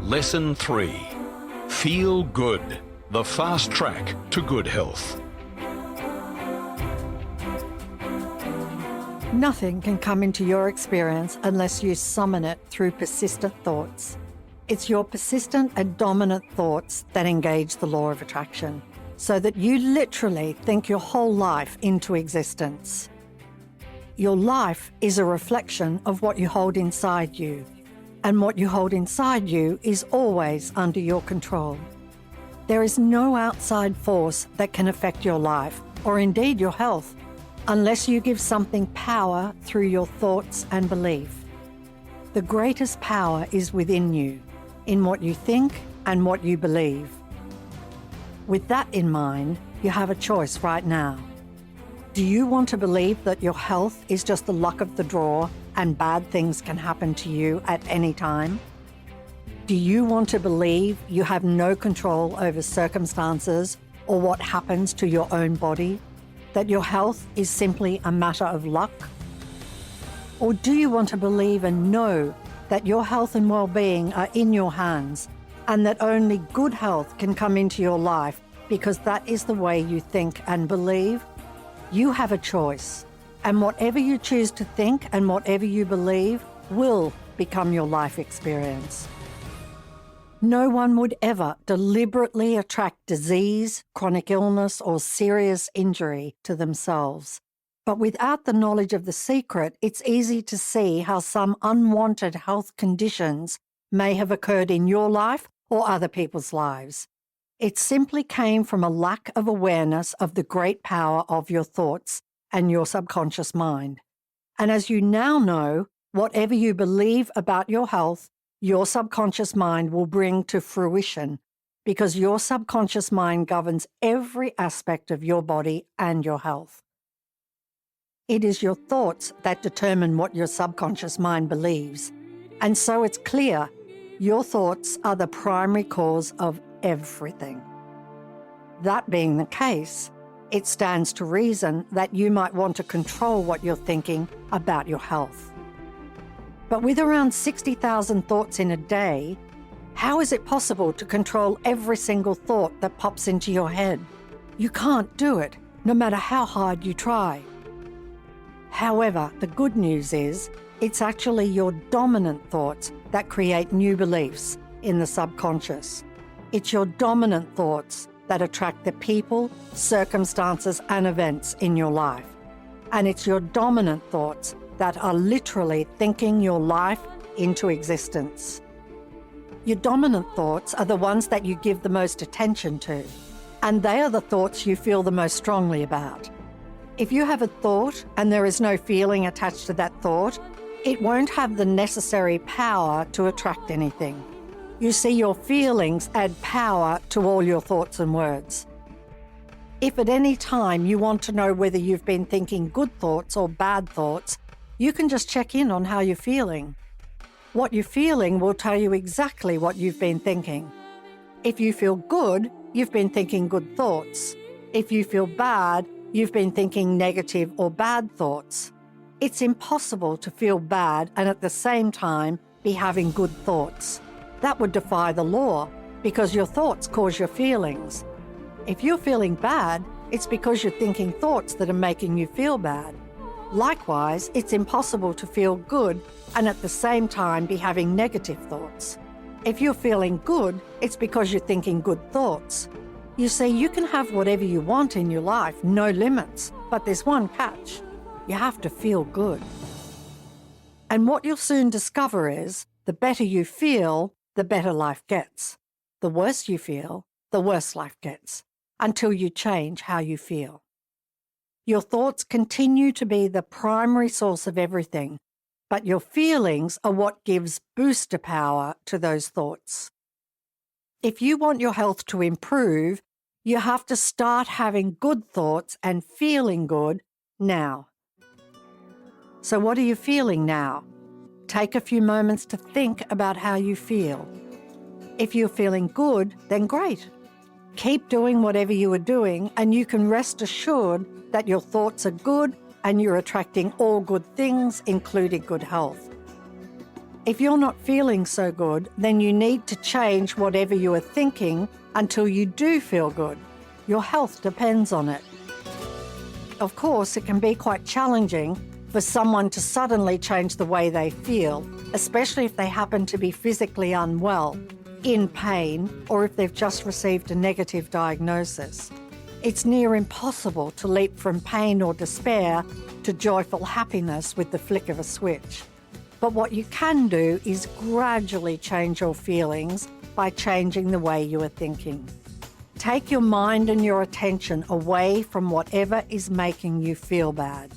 Lesson 3. Feel Good, the fast track to good health. Nothing can come into your experience unless you summon it through persistent thoughts. It's your persistent and dominant thoughts that engage the law of attraction, so that you literally think your whole life into existence. Your life is a reflection of what you hold inside you, and what you hold inside you is always under your control. There is no outside force that can affect your life, or indeed your health, unless you give something power through your thoughts and belief. The greatest power is within you, in what you think and what you believe. With that in mind, you have a choice right now. Do you want to believe that your health is just the luck of the draw and bad things can happen to you at any time? Do you want to believe you have no control over circumstances or what happens to your own body? That your health is simply a matter of luck? Or do you want to believe and know that your health and well-being are in your hands and that only good health can come into your life because that is the way you think and believe? You have a choice, and whatever you choose to think and whatever you believe will become your life experience. No one would ever deliberately attract disease, chronic illness, or serious injury to themselves. But without the knowledge of the secret, it's easy to see how some unwanted health conditions may have occurred in your life or other people's lives. It simply came from a lack of awareness of the great power of your thoughts and your subconscious mind. And as you now know, whatever you believe about your health, your subconscious mind will bring to fruition, because your subconscious mind governs every aspect of your body and your health. It is your thoughts that determine what your subconscious mind believes. And so it's clear, your thoughts are the primary cause of everything. That being the case, it stands to reason that you might want to control what you're thinking about your health. But with around 60,000 thoughts in a day, how is it possible to control every single thought that pops into your head? You can't do it, no matter how hard you try. However, the good news is, it's actually your dominant thoughts that create new beliefs in the subconscious. It's your dominant thoughts that attract the people, circumstances, and events in your life. And it's your dominant thoughts that are literally thinking your life into existence. Your dominant thoughts are the ones that you give the most attention to, and they are the thoughts you feel the most strongly about. If you have a thought and there is no feeling attached to that thought, it won't have the necessary power to attract anything. You see, your feelings add power to all your thoughts and words. If at any time you want to know whether you've been thinking good thoughts or bad thoughts, you can just check in on how you're feeling. What you're feeling will tell you exactly what you've been thinking. If you feel good, you've been thinking good thoughts. If you feel bad, you've been thinking negative or bad thoughts. It's impossible to feel bad and at the same time be having good thoughts. That would defy the law, because your thoughts cause your feelings. If you're feeling bad, it's because you're thinking thoughts that are making you feel bad. Likewise, it's impossible to feel good and at the same time be having negative thoughts. If you're feeling good, it's because you're thinking good thoughts. You see, you can have whatever you want in your life, no limits, but there's one catch. You have to feel good. And what you'll soon discover is, the better you feel, the better life gets. The worse you feel, the worse life gets, until you change how you feel. Your thoughts continue to be the primary source of everything, but your feelings are what gives booster power to those thoughts. If you want your health to improve, you have to start having good thoughts and feeling good now. So what are you feeling now? Take a few moments to think about how you feel. If you're feeling good, then great. Keep doing whatever you are doing, and you can rest assured that your thoughts are good and you're attracting all good things, including good health. If you're not feeling so good, then you need to change whatever you are thinking until you do feel good. Your health depends on it. Of course, it can be quite challenging for someone to suddenly change the way they feel, especially if they happen to be physically unwell, in pain, or if they've just received a negative diagnosis. It's near impossible to leap from pain or despair to joyful happiness with the flick of a switch. But what you can do is gradually change your feelings by changing the way you are thinking. Take your mind and your attention away from whatever is making you feel bad.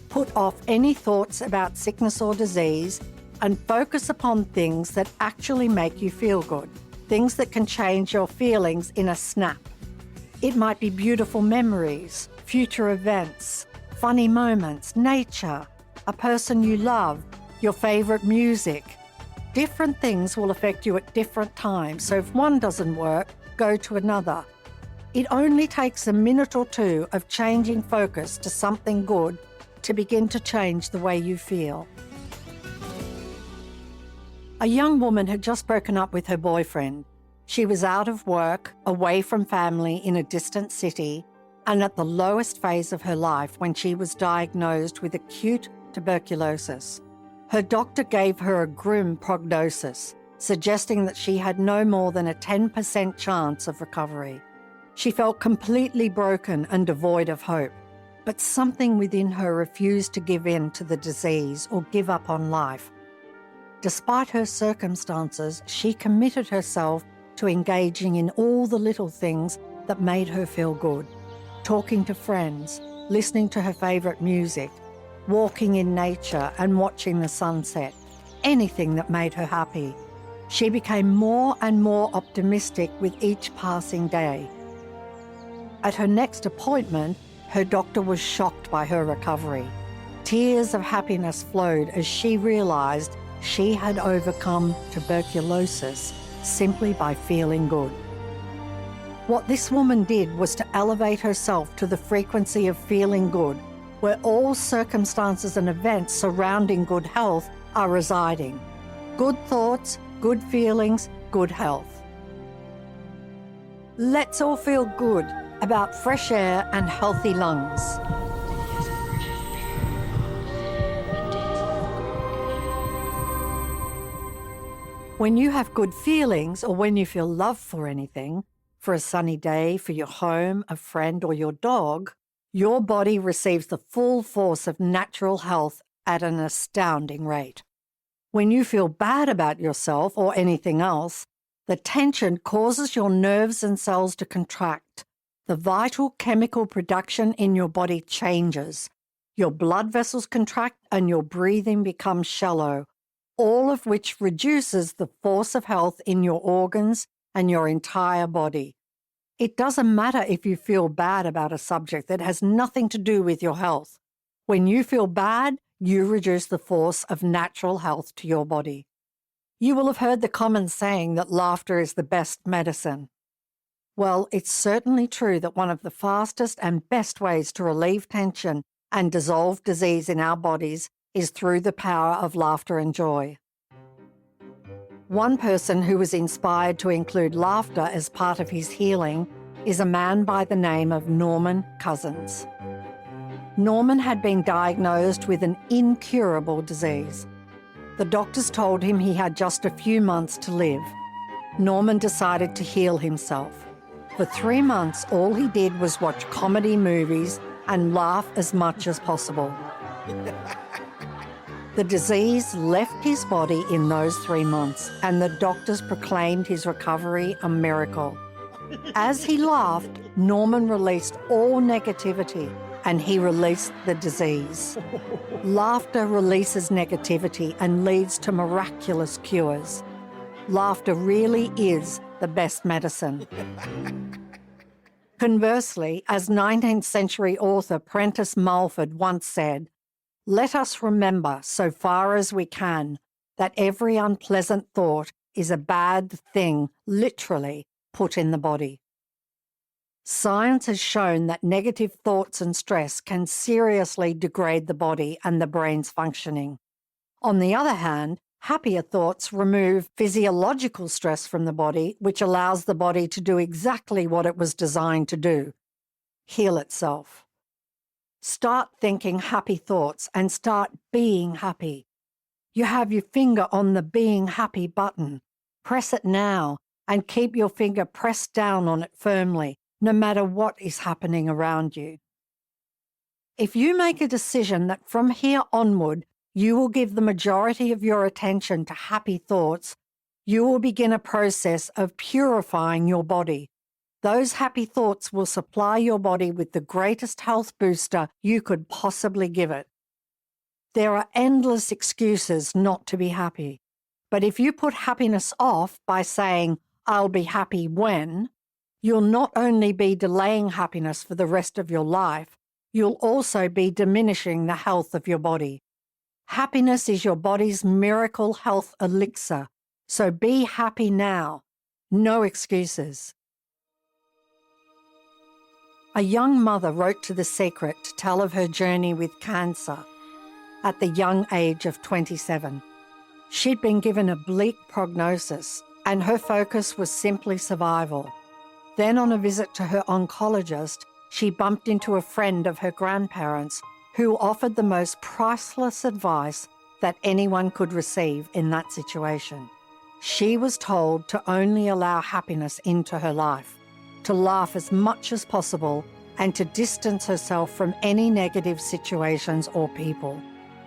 Put off any thoughts about sickness or disease and focus upon things that actually make you feel good, things that can change your feelings in a snap. It might be beautiful memories, future events, funny moments, nature, a person you love, your favorite music. Different things will affect you at different times, so if one doesn't work, go to another. It only takes a minute or two of changing focus to something good to begin to change the way you feel. A young woman had just broken up with her boyfriend. She was out of work, away from family in a distant city, and at the lowest phase of her life when she was diagnosed with acute tuberculosis. Her doctor gave her a grim prognosis, suggesting that she had no more than a 10% chance of recovery. She felt completely broken and devoid of hope, but something within her refused to give in to the disease or give up on life. Despite her circumstances, she committed herself to engaging in all the little things that made her feel good. Talking to friends, listening to her favorite music, walking in nature and watching the sunset, anything that made her happy. She became more and more optimistic with each passing day. At her next appointment, her doctor was shocked by her recovery. Tears of happiness flowed as she realized she had overcome tuberculosis simply by feeling good. What this woman did was to elevate herself to the frequency of feeling good, where all circumstances and events surrounding good health are residing. Good thoughts, good feelings, good health. Let's all feel good about fresh air and healthy lungs. When you have good feelings, or when you feel love for anything, for a sunny day, for your home, a friend, or your dog, your body receives the full force of natural health at an astounding rate. When you feel bad about yourself or anything else, the tension causes your nerves and cells to contract. The vital chemical production in your body changes. Your blood vessels contract and your breathing becomes shallow, all of which reduces the force of health in your organs and your entire body. It doesn't matter if you feel bad about a subject that has nothing to do with your health. When you feel bad, you reduce the force of natural health to your body. You will have heard the common saying that laughter is the best medicine. Well, it's certainly true that one of the fastest and best ways to relieve tension and dissolve disease in our bodies is through the power of laughter and joy. One person who was inspired to include laughter as part of his healing is a man by the name of Norman Cousins. Norman had been diagnosed with an incurable disease. The doctors told him he had just a few months to live. Norman decided to heal himself. For 3 months, all he did was watch comedy movies and laugh as much as possible. The disease left his body in those 3 months, and the doctors proclaimed his recovery a miracle. As he laughed, Norman released all negativity, and he released the disease. Laughter releases negativity and leads to miraculous cures. Laughter really is the best medicine. Conversely, as 19th century author Prentice Mulford once said, "Let us remember, so far as we can, that every unpleasant thought is a bad thing, literally, put in the body." Science has shown that negative thoughts and stress can seriously degrade the body and the brain's functioning. On the other hand, Happier thoughts remove physiological stress from the body, which allows the body to do exactly what it was designed to do: heal itself. Start thinking happy thoughts and start being happy. You have your finger on the being happy button. Press it now and keep your finger pressed down on it firmly, no matter what is happening around you. If you make a decision that from here onward you will give the majority of your attention to happy thoughts, you will begin a process of purifying your body. Those happy thoughts will supply your body with the greatest health booster you could possibly give it. There are endless excuses not to be happy. But if you put happiness off by saying, "I'll be happy when," you'll not only be delaying happiness for the rest of your life, you'll also be diminishing the health of your body. Happiness is your body's miracle health elixir, so be happy now. No excuses. A young mother wrote to The Secret to tell of her journey with cancer at the young age of 27. She'd been given a bleak prognosis, and her focus was simply survival. Then on a visit to her oncologist, she bumped into a friend of her grandparents who offered the most priceless advice that anyone could receive in that situation. She was told to only allow happiness into her life, to laugh as much as possible, and to distance herself from any negative situations or people.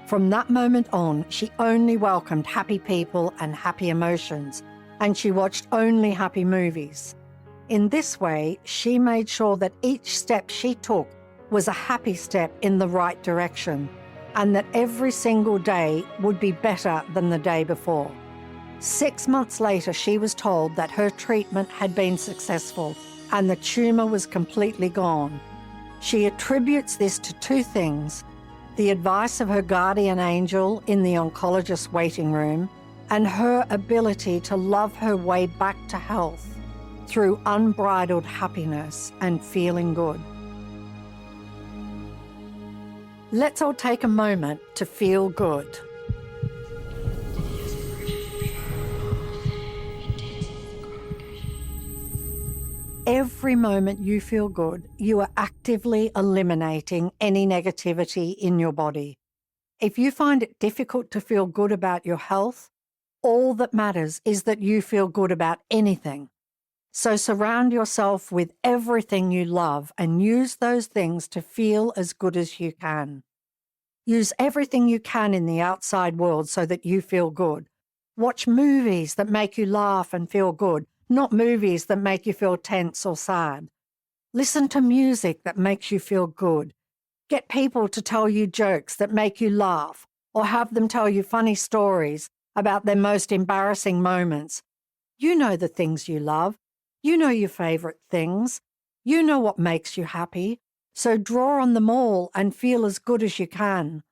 From that moment on, she only welcomed happy people and happy emotions, and she watched only happy movies. In this way, she made sure that each step she took was a happy step in the right direction, and that every single day would be better than the day before. 6 months later, she was told that her treatment had been successful and the tumor was completely gone. She attributes this to two things: the advice of her guardian angel in the oncologist's waiting room, and her ability to love her way back to health through unbridled happiness and feeling good. Let's all take a moment to feel good. Every moment you feel good, you are actively eliminating any negativity in your body. If you find it difficult to feel good about your health, all that matters is that you feel good about anything. So surround yourself with everything you love and use those things to feel as good as you can. Use everything you can in the outside world so that you feel good. Watch movies that make you laugh and feel good, not movies that make you feel tense or sad. Listen to music that makes you feel good. Get people to tell you jokes that make you laugh, or have them tell you funny stories about their most embarrassing moments. You know the things you love. You know your favorite things. You know what makes you happy. So draw on them all and feel as good as you can.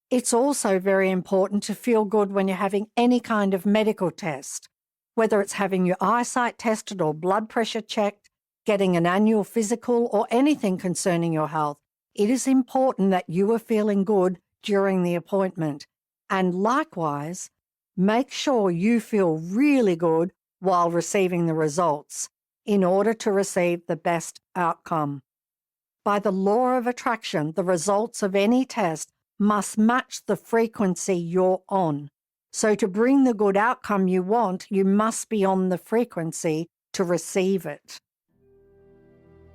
It's also very important to feel good when you're having any kind of medical test, whether it's having your eyesight tested or blood pressure checked, getting an annual physical, or anything concerning your health. It is important that you are feeling good during the appointment. And likewise, make sure you feel really good while receiving the results in order to receive the best outcome. By the law of attraction, the results of any test must match the frequency you're on. So to bring the good outcome you want, you must be on the frequency to receive it.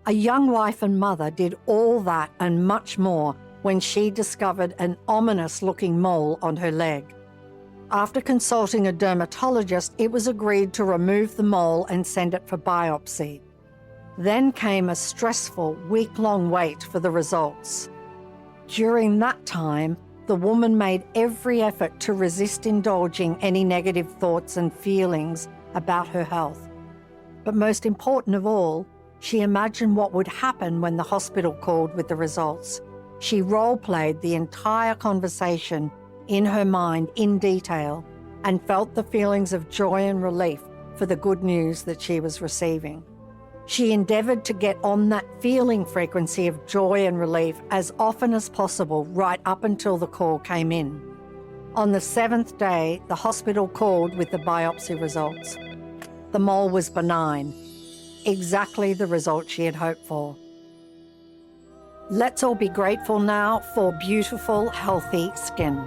A young wife and mother did all that and much more when she discovered an ominous-looking mole on her leg. After consulting a dermatologist, it was agreed to remove the mole and send it for biopsy. Then came a stressful, week-long wait for the results. During that time, the woman made every effort to resist indulging any negative thoughts and feelings about her health. But most important of all, she imagined what would happen when the hospital called with the results. She role-played the entire conversation in her mind in detail and felt the feelings of joy and relief for the good news that she was receiving. She endeavored to get on that feeling frequency of joy and relief as often as possible right up until the call came in. On the 7th day, the hospital called with the biopsy results. The mole was benign, exactly the result she had hoped for. Let's all be grateful now for beautiful, healthy skin.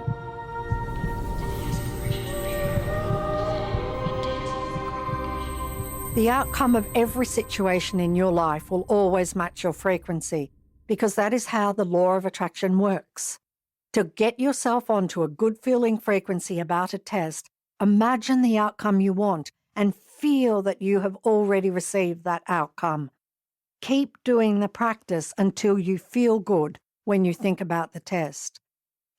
The outcome of every situation in your life will always match your frequency, because that is how the law of attraction works. To get yourself onto a good-feeling frequency about a test, imagine the outcome you want and feel that you have already received that outcome. Keep doing the practice until you feel good when you think about the test.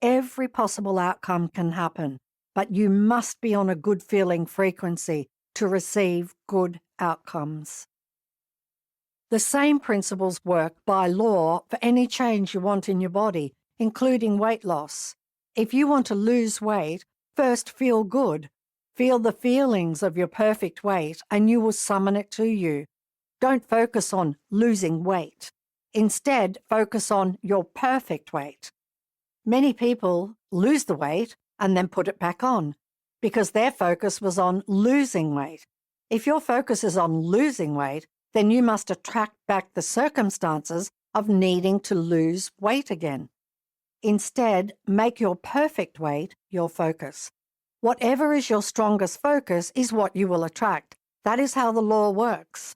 Every possible outcome can happen, but you must be on a good-feeling frequency to receive good outcomes. The same principles work by law for any change you want in your body, including weight loss. If you want to lose weight, first feel good. Feel the feelings of your perfect weight and you will summon it to you. Don't focus on losing weight. Instead, focus on your perfect weight. Many people lose the weight and then put it back on because their focus was on losing weight. If your focus is on losing weight, then you must attract back the circumstances of needing to lose weight again. Instead, make your perfect weight your focus. Whatever is your strongest focus is what you will attract. That is how the law works.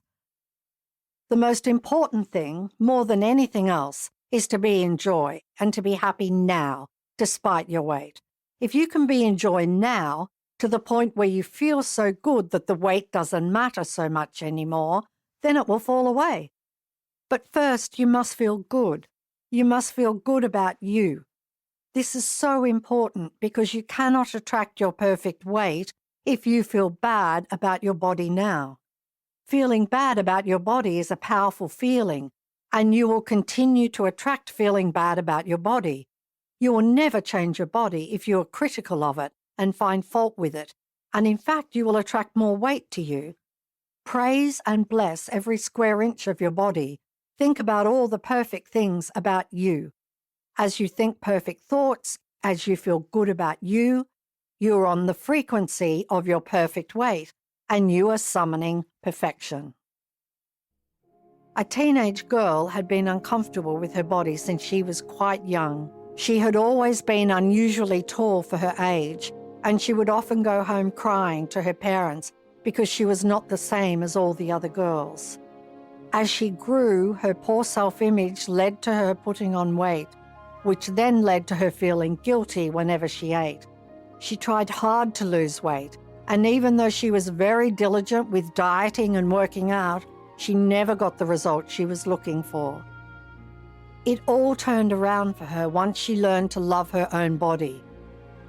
The most important thing, more than anything else, is to be in joy and to be happy now, despite your weight. If you can be in joy now, to the point where you feel so good that the weight doesn't matter so much anymore, then it will fall away. But first, you must feel good. You must feel good about you. This is so important because you cannot attract your perfect weight if you feel bad about your body now. Feeling bad about your body is a powerful feeling, and you will continue to attract feeling bad about your body. You will never change your body if you are critical of it and find fault with it, and in fact, you will attract more weight to you. Praise and bless every square inch of your body. Think about all the perfect things about you. As you think perfect thoughts, as you feel good about you, you're on the frequency of your perfect weight, and you are summoning perfection. A teenage girl had been uncomfortable with her body since she was quite young. She had always been unusually tall for her age, and she would often go home crying to her parents because she was not the same as all the other girls. As she grew, her poor self-image led to her putting on weight, which then led to her feeling guilty whenever she ate. She tried hard to lose weight, and even though she was very diligent with dieting and working out, she never got the result she was looking for. It all turned around for her once she learned to love her own body.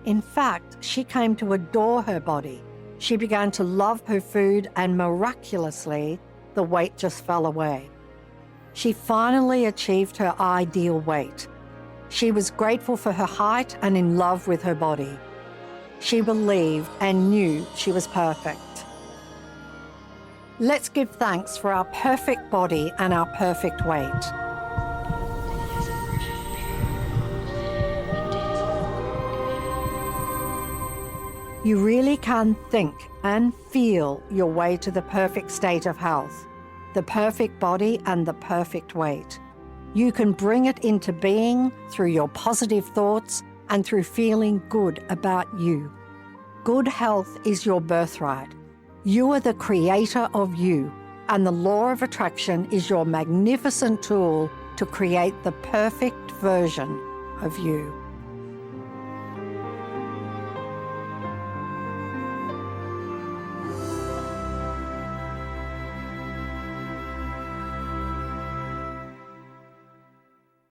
In fact, she came to adore her body. She began to love her food, and miraculously, the weight just fell away. She finally achieved her ideal weight. She was grateful for her height and in love with her body. She believed and knew she was perfect. Let's give thanks for our perfect body and our perfect weight. You really can think and feel your way to the perfect state of health, the perfect body and the perfect weight. You can bring it into being through your positive thoughts and through feeling good about you. Good health is your birthright. You are the creator of you, and the law of attraction is your magnificent tool to create the perfect version of you.